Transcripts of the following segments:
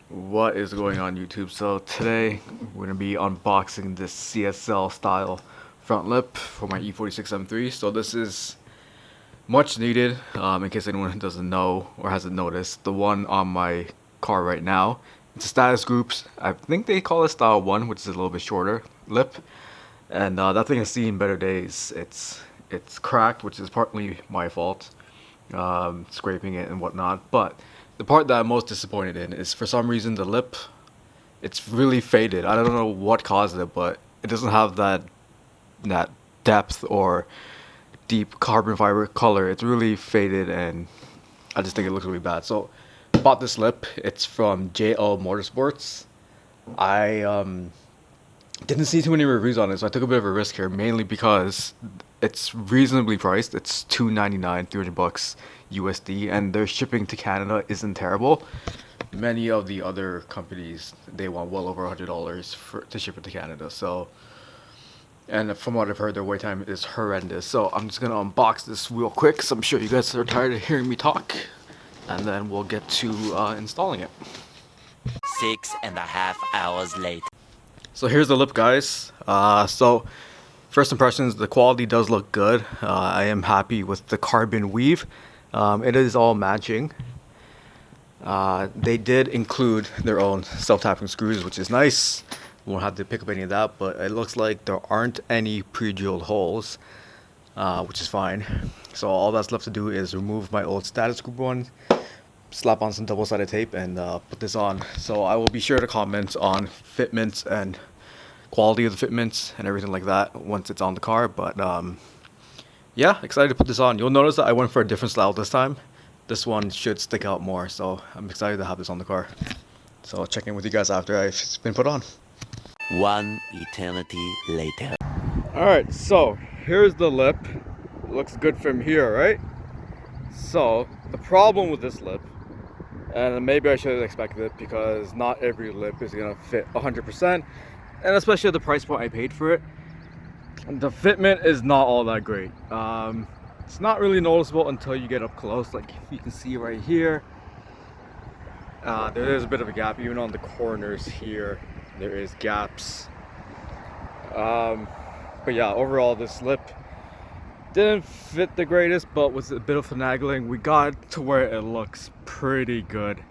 What is going on YouTube? So today we're going to be unboxing this CSL style front lip for my E46 M3. So this is much needed, in case anyone doesn't know or hasn't noticed. The one on my car right now, it's a Status Groups. I think they call it Style 1, which is a little bit shorter lip. And that thing has seen better days. It's cracked, which is partly my fault, scraping it and whatnot. But the part that I'm most disappointed in is, for some reason, the lip, it's really faded. I don't know what caused it, but it doesn't have that depth or deep carbon fiber color. It's really faded, and I just think it looks really bad. So I bought this lip. It's from JL Motorsports. I didn't see too many reviews on it, so I took a bit of a risk here, mainly because it's reasonably priced. It's $299, $300 USD, and their shipping to Canada isn't terrible. Many of the other companies, they want well over $100 to ship it to Canada. So, and from what I've heard, their wait time is horrendous. So I'm just gonna unbox this real quick, because I'm sure you guys are tired of hearing me talk, and then we'll get to installing it. 6.5 hours later. So here's the lip, guys. So first impressions, the quality does look good. I am happy with the carbon weave. It is all matching. They did include their own self-tapping screws, which is nice. Won't have to pick up any of that, but it looks like there aren't any pre-drilled holes, which is fine. So all that's left to do is remove my old Status Gruppe one, slap on some double-sided tape, and put this on. So I will be sure to comment on fitments and quality of the fitments and everything like that once it's on the car. But yeah, excited to put this on. You'll notice that I went for a different style this time. This one should stick out more, so I'm excited to have this on the car. So I'll check in with you guys after it's been put on. One eternity later. Alright, so here's the lip. It looks good from here, right? So the problem with this lip, and maybe I should have expected it, because not every lip is gonna fit 100%, and especially at the price point I paid for it, the fitment is not all that great. It's not really noticeable until you get up close. Like, if you can see right here, there is a bit of a gap. Even on the corners here, there is gaps. But yeah, overall this lip didn't fit the greatest, but with a bit of finagling, we got to where it looks pretty good.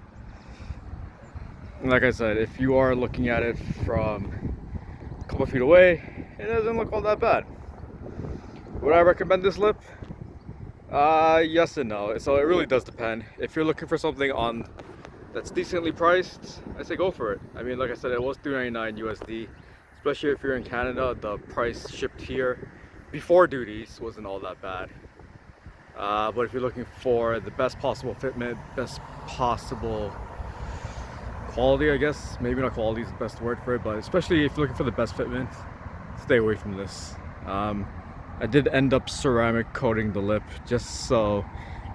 And like I said, if you are looking at it from a couple feet away, it doesn't look all that bad. Would I recommend this lip? Yes and no. So it really does depend. If you're looking for something on that's decently priced, I say go for it. I mean, like I said, it was $399 USD. Especially if you're in Canada, the price shipped here before duties wasn't all that bad. But if you're looking for the best possible fitment, best possible quality, I guess, maybe not quality is the best word for it, but especially if you're looking for the best fitment, stay away from this. I did end up ceramic coating the lip just so it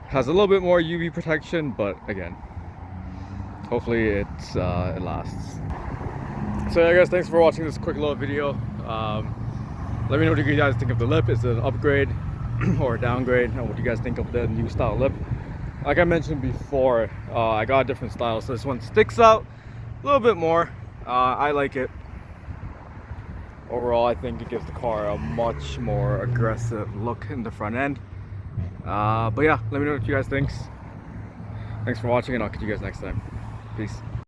has a little bit more UV protection, but again, hopefully it lasts. So yeah guys, thanks for watching this quick little video. Let me know what you guys think of the lip. Is it an upgrade or a downgrade, and what do you guys think of the new style lip? Like I mentioned before, I got a different style, so this one sticks out a little bit more. I like it. Overall, I think it gives the car a much more aggressive look in the front end. But yeah, let me know what you guys think. Thanks for watching, and I'll catch you guys next time. Peace.